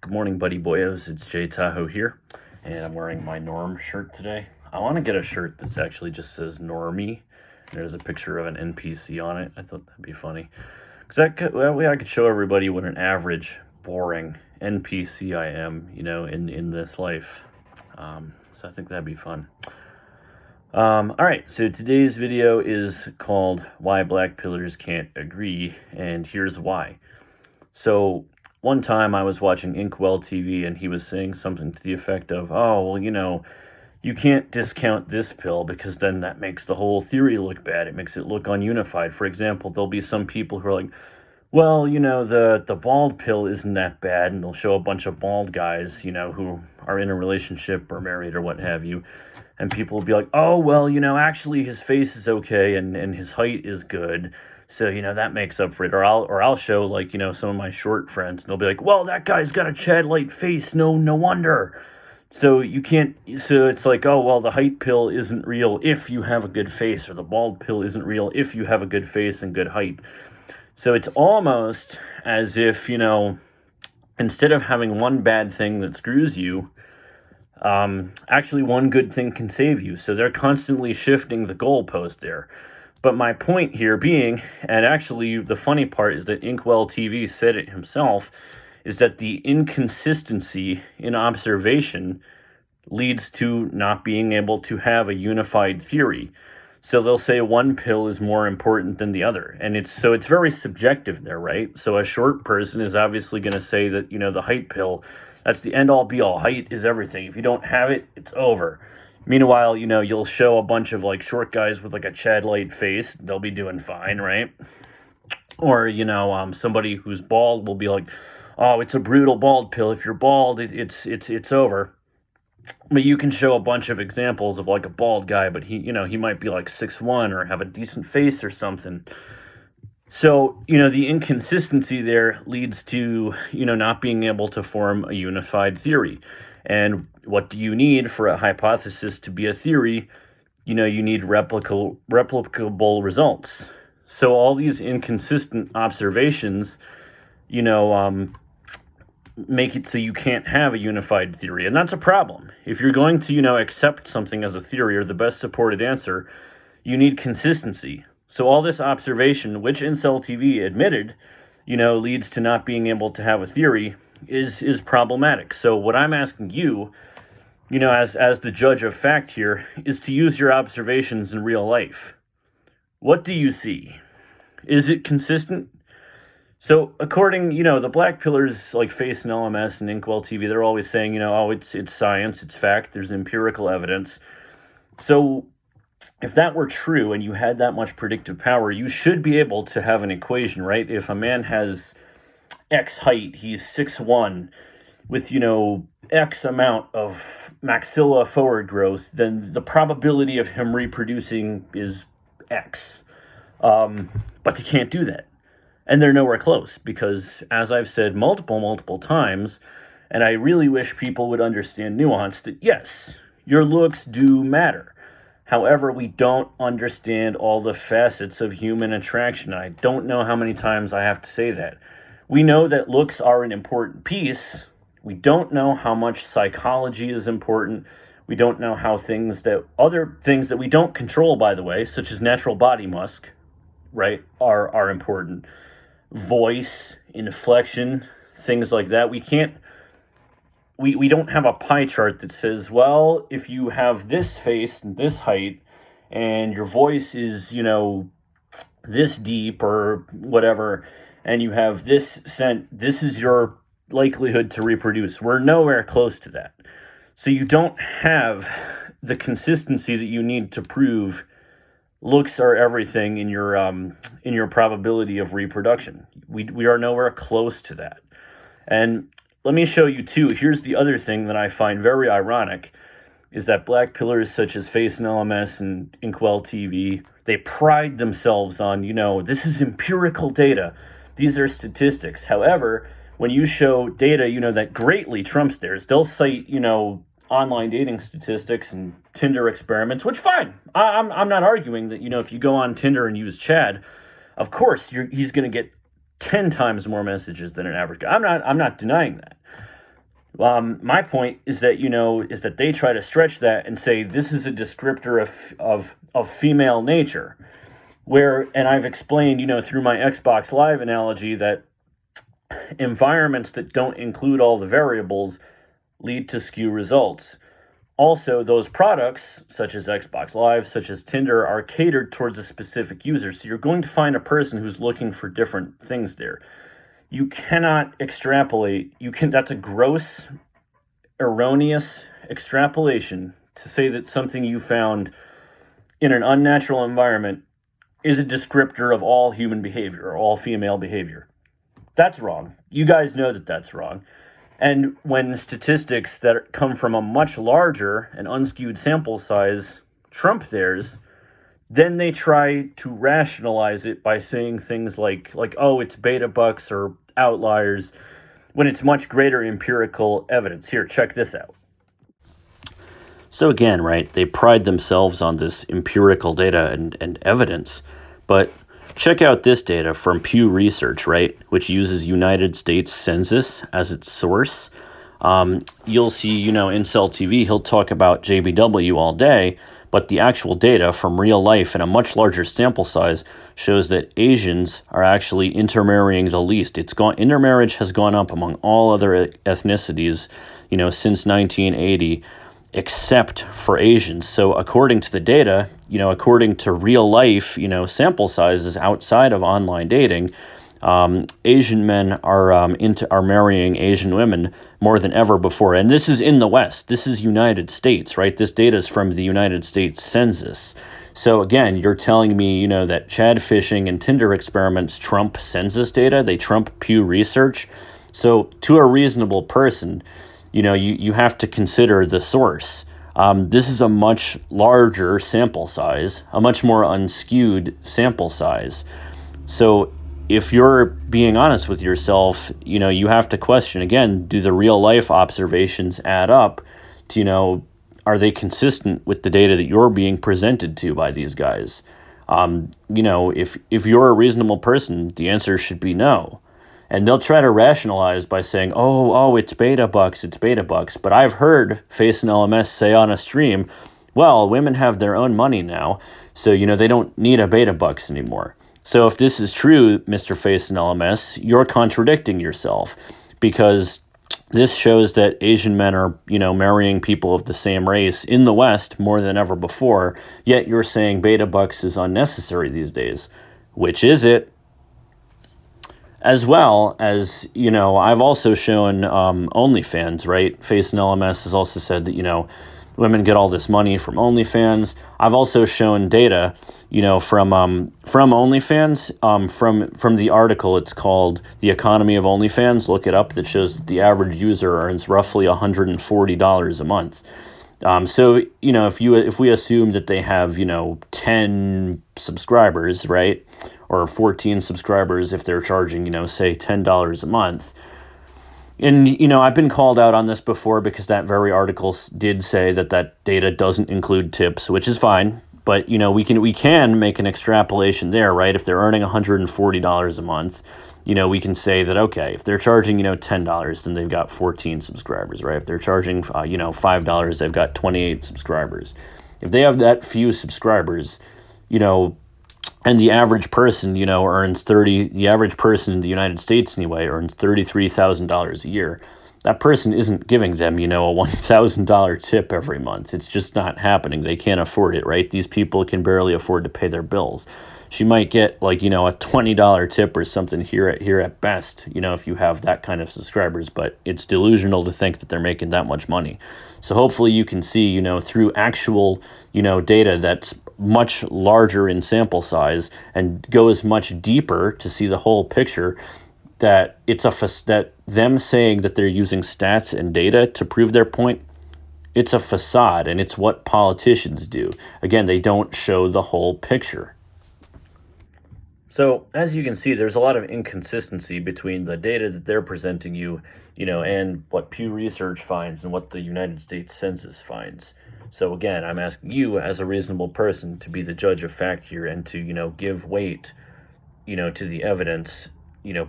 Good morning, buddy boyos. It's Jay Tahoe here, and I'm wearing my Norm shirt today. I want to get a shirt that actually just says Normie. There's a picture of an NPC on it. I thought that'd be funny. Because that way I could show everybody what an average, boring NPC I am, in this life. So I think that'd be fun. Alright, so today's video is called Why Blackpillers Can't Agree, and here's why. So, one time I was watching Inkwell TV and he was saying something to the effect of, you can't discount this pill because then that makes the whole theory look bad. It makes it look ununified. For example, there'll be some people who are like, well, the bald pill isn't that bad, and they'll show a bunch of bald guys, who are in a relationship or married or what have you, and people will be like, oh, well, actually his face is okay and his height is good, so, that makes up for it. Or I'll show, some of my short friends, and they'll be like, well, that guy's got a Chad-like face, no wonder. So it's like, oh, well, the height pill isn't real if you have a good face, or the bald pill isn't real if you have a good face and good height. So it's almost as if, instead of having one bad thing that screws you, actually one good thing can save you. So they're constantly shifting the goalpost there. But my point here being, and actually the funny part is that Inkwell TV said it himself, is that the inconsistency in observation leads to not being able to have a unified theory. So they'll say one pill is more important than the other. And it's very subjective there, right? So a short person is obviously going to say that, the height pill, that's the end all be all. Height is everything. If you don't have it, it's over. Meanwhile, you'll show a bunch of short guys with a Chad-like face. They'll be doing fine, right? Or, somebody who's bald will be like, oh, it's a brutal bald pill. If you're bald, it's over. But you can show a bunch of examples of a bald guy, but he might be 6'1" or have a decent face or something. So, the inconsistency there leads to, not being able to form a unified theory. And what do you need for a hypothesis to be a theory? You need replicable results. So all these inconsistent observations, make it so you can't have a unified theory. And that's a problem. If you're going to, accept something as a theory or the best supported answer, you need consistency. So all this observation, which Incel TV admitted, leads to not being able to have a theory, is problematic. So what I'm asking you, as the judge of fact here, is to use your observations in real life. What do you see? Is it consistent? So according, the Blackpillers Face and LMS and Inkwell TV, they're always saying, it's science, it's fact, there's empirical evidence. So if that were true and you had that much predictive power, you should be able to have an equation, right? If a man has X height, he's 6'1", with, X amount of maxilla forward growth, then the probability of him reproducing is X. But you can't do that. And they're nowhere close because, as I've said multiple times, and I really wish people would understand nuance, that yes, your looks do matter. However, we don't understand all the facets of human attraction. I don't know how many times I have to say that. We know that looks are an important piece. We don't know how much psychology is important. We don't know how other things that we don't control, by the way, such as natural body musk, right, are important. Voice, inflection, things like that. We don't have a pie chart that says, well, if you have this face and this height and your voice is, this deep or whatever, and you have this scent, this is your likelihood to reproduce. We're nowhere close to that. So you don't have the consistency that you need to prove looks are everything in your probability of reproduction. We are nowhere close to that. And let me show you too. Here's the other thing that I find very ironic is that Blackpillers such as Face and LMS and Inkwell TV, they pride themselves on, this is empirical data. These are statistics. However, when you show data, that greatly trumps theirs, they'll cite, online dating statistics and Tinder experiments, which fine. I'm not arguing that, if you go on Tinder and use Chad, of course he's going to get 10 times more messages than an average guy. I'm not denying that. My point is that, is that they try to stretch that and say this is a descriptor of female nature. And I've explained, through my Xbox Live analogy, that environments that don't include all the variables lead to skew results. Also, those products, such as Xbox Live, such as Tinder, are catered towards a specific user. So you're going to find a person who's looking for different things there. You cannot extrapolate. That's a gross, erroneous extrapolation to say that something you found in an unnatural environment is a descriptor of all human behavior or all female behavior. That's wrong. You guys know that that's wrong. And when statistics that come from a much larger and unskewed sample size trump theirs, then they try to rationalize it by saying things like oh, it's beta bucks or outliers, when it's much greater empirical evidence. Here, check this out. So again, right, they pride themselves on this empirical data and evidence, but check out this data from Pew Research, right, which uses United States Census as its source. You'll see, Incel TV, he'll talk about JBW all day, but the actual data from real life in a much larger sample size shows that Asians are actually intermarrying the least. Intermarriage has gone up among all other ethnicities, since 1980. Except for Asians. So according to the data, according to real life, sample sizes outside of online dating, Asian men are marrying Asian women more than ever before. And this is in the West. This is United States, right? This data is from the United States Census. So again, you're telling me, that Chad phishing and Tinder experiments trump census data. They trump Pew Research. So to a reasonable person, you have to consider the source. This is a much larger sample size, a much more unskewed sample size. So if you're being honest with yourself, you have to question, again, do the real life observations add up to, are they consistent with the data that you're being presented to by these guys? If you're a reasonable person, the answer should be no. And they'll try to rationalize by saying, oh, it's beta bucks. But I've heard Face and LMS say on a stream, well, women have their own money now, so, they don't need a beta bucks anymore. So if this is true, Mr. Face and LMS, you're contradicting yourself, because this shows that Asian men are, marrying people of the same race in the West more than ever before, yet you're saying beta bucks is unnecessary these days. Which is it? As well as, I've also shown OnlyFans, right? Face and LMS has also said that, women get all this money from OnlyFans. I've also shown data, from OnlyFans, from the article. It's called The Economy of OnlyFans. Look it up. That shows that the average user earns roughly $140 a month. So, if we assume that they have, 10 subscribers, right? Or 14 subscribers if they're charging, say $10 a month. And, I've been called out on this before because that very article did say that data doesn't include tips, which is fine. But, we can make an extrapolation there, right? If they're earning $140 a month, we can say that, okay, if they're charging, $10, then they've got 14 subscribers, right? If they're charging, $5, they've got 28 subscribers. If they have that few subscribers, and the average person, the average person in the United States anyway, earns $33,000 a year. That person isn't giving them, a $1,000 tip every month. It's just not happening. They can't afford it, right? These people can barely afford to pay their bills. She might get a $20 tip or something here at best, if you have that kind of subscribers, but it's delusional to think that they're making that much money. So hopefully you can see, through actual, data that's much larger in sample size and goes much deeper to see the whole picture, that that them saying that they're using stats and data to prove their point, it's a facade, and it's what politicians do. Again, they don't show the whole picture. So as you can see, there's a lot of inconsistency between the data that they're presenting you, and what Pew Research finds and what the United States Census finds. So again, I'm asking you as a reasonable person to be the judge of fact here and to, give weight, to the evidence,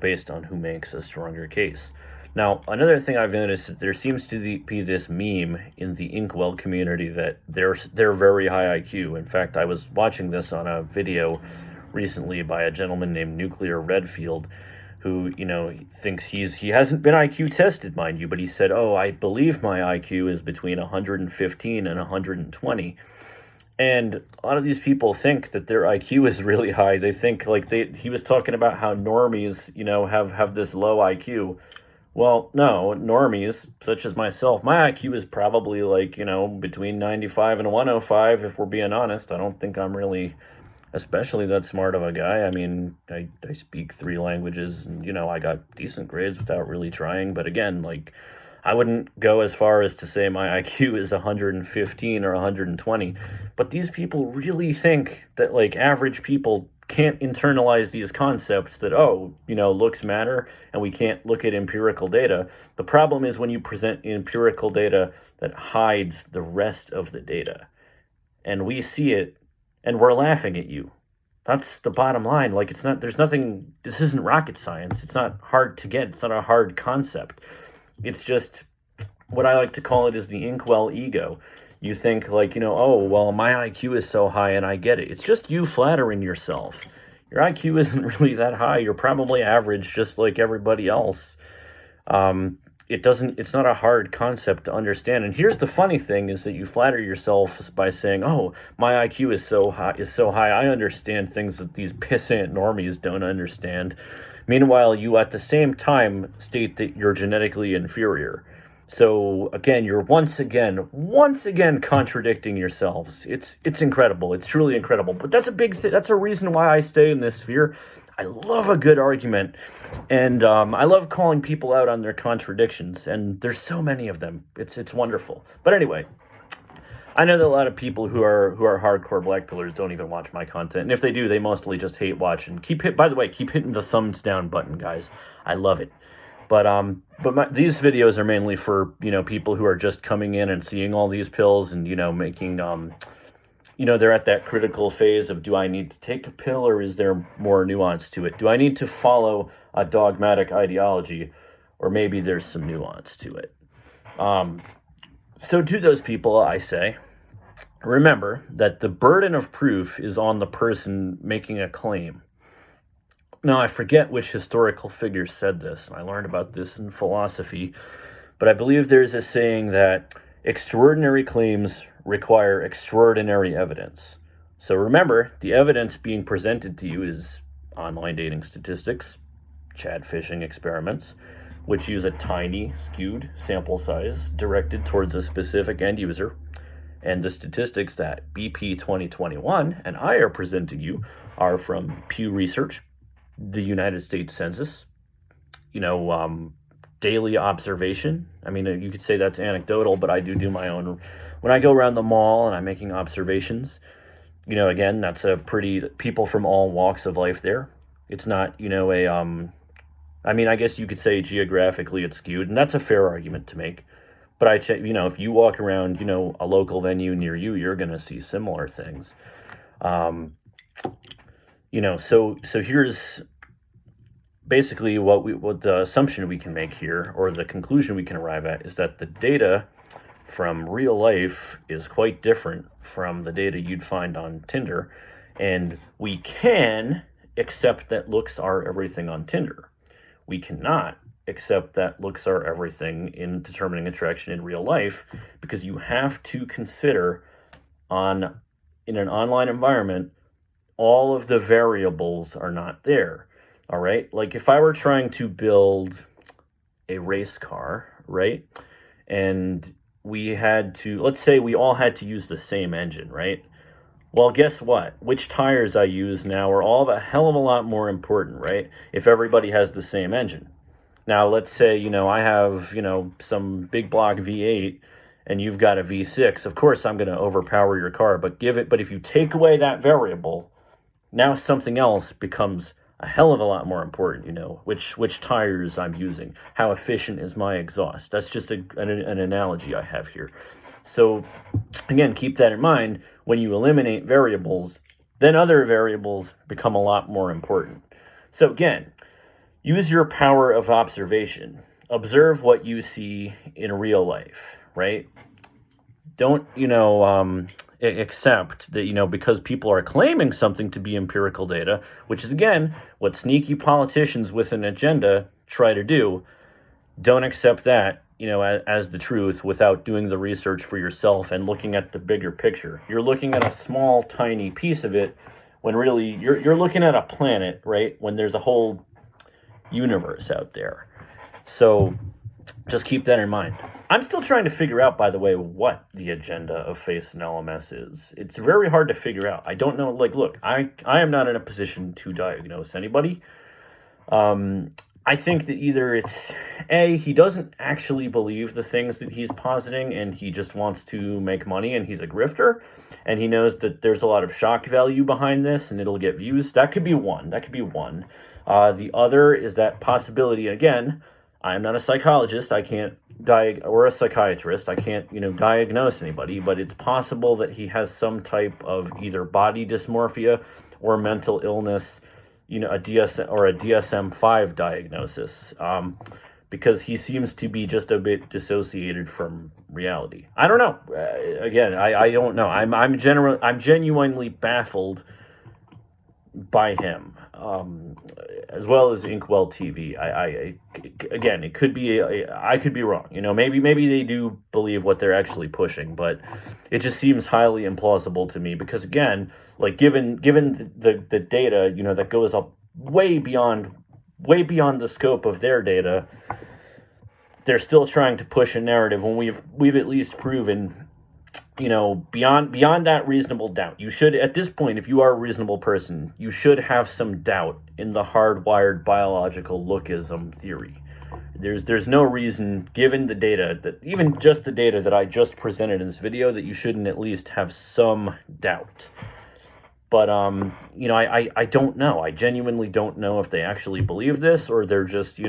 based on who makes a stronger case. Now, another thing I've noticed is there seems to be this meme in the Inkwell community that they're very high IQ. In fact, I was watching this on a video recently by a gentleman named Nuclear Redfield, who, thinks he hasn't been IQ tested, mind you, but he said, "Oh, I believe my IQ is between 115 and 120." And a lot of these people think that their IQ is really high. They think he was talking about how normies, have this low IQ. Well, no, normies, such as myself, my IQ is probably between 95 and 105, if we're being honest. I don't think I'm really especially that smart of a guy. I mean, I speak 3 languages and, I got decent grades without really trying. But again, I wouldn't go as far as to say my IQ is 115 or 120. But these people really think that, average people can't internalize these concepts that, looks matter and we can't look at empirical data. The problem is when you present empirical data that hides the rest of the data. And we see it and we're laughing at you. That's the bottom line. This isn't rocket science. It's not hard to get. It's not a hard concept. It's just what I like to call it is the Inkwell Ego. You think oh, well, my IQ is so high and I get it. It's just you flattering yourself. Your IQ isn't really that high. You're probably average, just like everybody else. It's not a hard concept to understand. And here's the funny thing is that you flatter yourself by saying, "Oh, my IQ is so high. I understand things that these pissant normies don't understand." Meanwhile, you at the same time state that you're genetically inferior. So again, you're once again contradicting yourselves. It's incredible. It's truly incredible. But that's a big that's a reason why I stay in this sphere. I love a good argument, and I love calling people out on their contradictions. And there's so many of them. It's wonderful. But anyway, I know that a lot of people who are hardcore Blackpillers don't even watch my content, and if they do, they mostly just hate watch. And keep hitting the thumbs down button, guys. I love it. But these videos are mainly for people who are just coming in and seeing all these pills and making they're at that critical phase of, do I need to take a pill or is there more nuance to it? Do I need to follow a dogmatic ideology, or maybe there's some nuance to it? So to those people, I say, remember that the burden of proof is on the person making a claim. Now, I forget which historical figure said this, and I learned about this in philosophy, but I believe there's a saying that extraordinary claims require extraordinary evidence. So remember, the evidence being presented to you is online dating statistics, Chad phishing experiments, which use a tiny, skewed sample size directed towards a specific end user. And the statistics that BP 2021 and I are presenting you are from Pew Research, the United States Census, daily observation. I mean, you could say that's anecdotal, but I do my own. When I go around the mall and I'm making observations, again, that's a pretty people from all walks of life there. It's not, I guess you could say geographically it's skewed, and that's a fair argument to make. But if you walk around, a local venue near you, you're going to see similar things. So here's basically what the assumption we can make here, or the conclusion we can arrive at, is that the data from real life is quite different from the data you'd find on Tinder, and we can accept that looks are everything on Tinder. We cannot accept that looks are everything in determining attraction in real life, because you have to consider in an online environment, all of the variables are not there. All right. Like if I were trying to build a race car, right? And let's say we all had to use the same engine, right? Well, guess what? Which tires I use now are all of a hell of a lot more important, right? If everybody has the same engine. Now, let's say, I have, some big block V8 and you've got a V6. Of course, I'm going to overpower your car, but if you take away that variable, now something else becomes a hell of a lot more important, which tires I'm using, how efficient is my exhaust. That's just an analogy I have here. So again, keep that in mind. When you eliminate variables, then other variables become a lot more important. So again, use your power of observation. observe what you see in real life, right? Don't, accept that, because people are claiming something to be empirical data, which is, again, what sneaky politicians with an agenda try to do. Don't accept that, as the truth without doing the research for yourself and looking at the bigger picture. You're looking at a small, tiny piece of it when really you're looking at a planet, right? When there's a whole universe out there. So just keep that in mind. I'm still trying to figure out, by the way, what the agenda of FACE and LMS is. It's very hard to figure out. I don't know. Look, I am not in a position to diagnose anybody. I think that either it's he doesn't actually believe the things that he's positing and he just wants to make money and he's a grifter and he knows that there's a lot of shock value behind this and it'll get views. That could be one. The other is that possibility. Again, I'm not a psychologist. I can't or a psychiatrist. I can't, diagnose anybody, but it's possible that he has some type of either body dysmorphia or mental illness, a DSM-5 diagnosis, because he seems to be just a bit dissociated from reality. I don't know. Again, I don't know. I'm genuinely baffled by him, as well as Inkwell TV. Again, it could be I could be wrong. Maybe they do believe what they're actually pushing, but it just seems highly implausible to me because, again, given the data, that goes up way beyond the scope of their data, they're still trying to push a narrative when we've at least proven, beyond that reasonable doubt. You should, at this point, if you are a reasonable person, you should have some doubt in the hardwired biological lookism theory. There's no reason, given the data, that even just the data that I just presented in this video, that you shouldn't at least have some doubt. But, I don't know. I genuinely don't know if they actually believe this or they're just,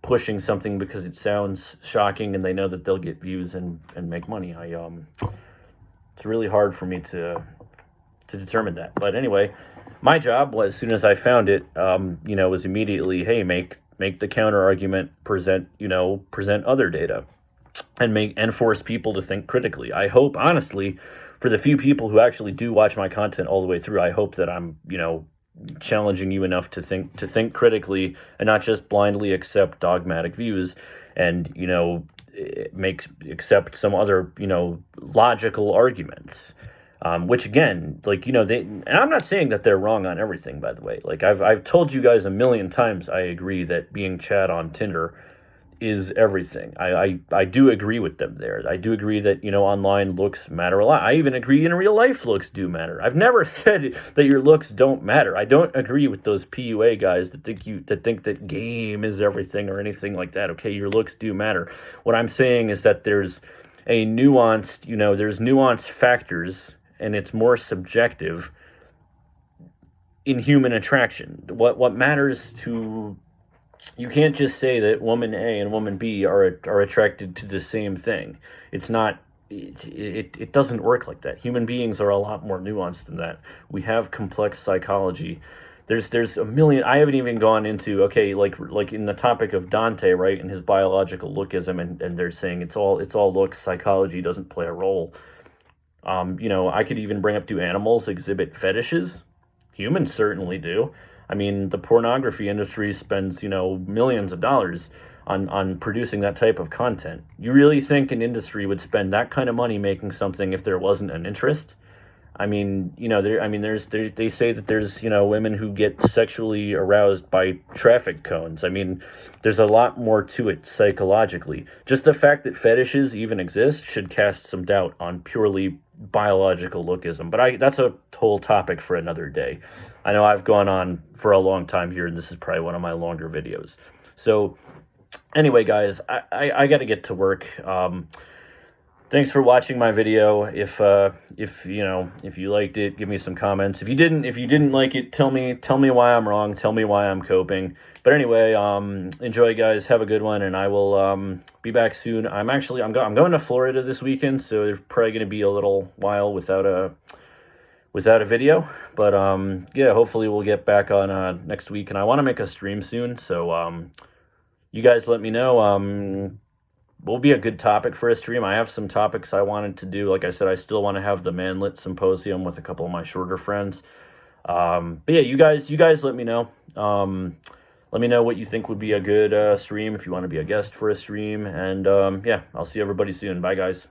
pushing something because it sounds shocking and they know that they'll get views and make money. It's really hard for me to determine that. But anyway, my job was, as soon as I found it, was immediately, hey, make the counter argument, present other data, and force people to think critically. I hope, honestly, for the few people who actually do watch my content all the way through, I hope that I'm, challenging you enough to think critically and not just blindly accept dogmatic views and, accept some other, logical arguments. Which again, and I'm not saying that they're wrong on everything, by the way. I've told you guys a million times, I agree that being Chad on Tinder is everything. I do agree with them there. I do agree that, online looks matter a lot. I even agree in real life looks do matter. I've never said that your looks don't matter. I don't agree with those PUA guys that think that game is everything or anything like that. Okay, your looks do matter. What I'm saying is that there's a nuanced, there's nuanced factors and it's more subjective in human attraction. What matters to... You can't just say that woman A and woman B are attracted to the same thing. It's not. It doesn't work like that. Human beings are a lot more nuanced than that. We have complex psychology. There's a million. I haven't even gone into like in the topic of Dante, right, and his biological lookism, and they're saying it's all looks. Psychology doesn't play a role. I could even bring up, do animals exhibit fetishes? Humans certainly do. I mean, the pornography industry spends, millions of dollars on producing that type of content. You really think an industry would spend that kind of money making something if there wasn't an interest? I mean, they say that there's, women who get sexually aroused by traffic cones. I mean, there's a lot more to it psychologically. Just the fact that fetishes even exist should cast some doubt on purely biological lookism. But that's a whole topic for another day. I know I've gone on for a long time here, and this is probably one of my longer videos. So anyway, guys, I got to get to work. Thanks for watching my video. If you liked it, give me some comments. If you didn't like it, tell me why I'm wrong. Tell me why I'm coping. But anyway, enjoy, guys. Have a good one, and I will be back soon. I'm going to Florida this weekend, so there's probably going to be a little while without a video. But yeah, hopefully we'll get back on next week, and I want to make a stream soon. So you guys let me know. What will be a good topic for a stream? I have some topics I wanted to do. Like I said, I still want to have the Manlit Symposium with a couple of my shorter friends. But yeah, you guys let me know. Let me know what you think would be a good stream if you want to be a guest for a stream. And yeah, I'll see everybody soon. Bye, guys.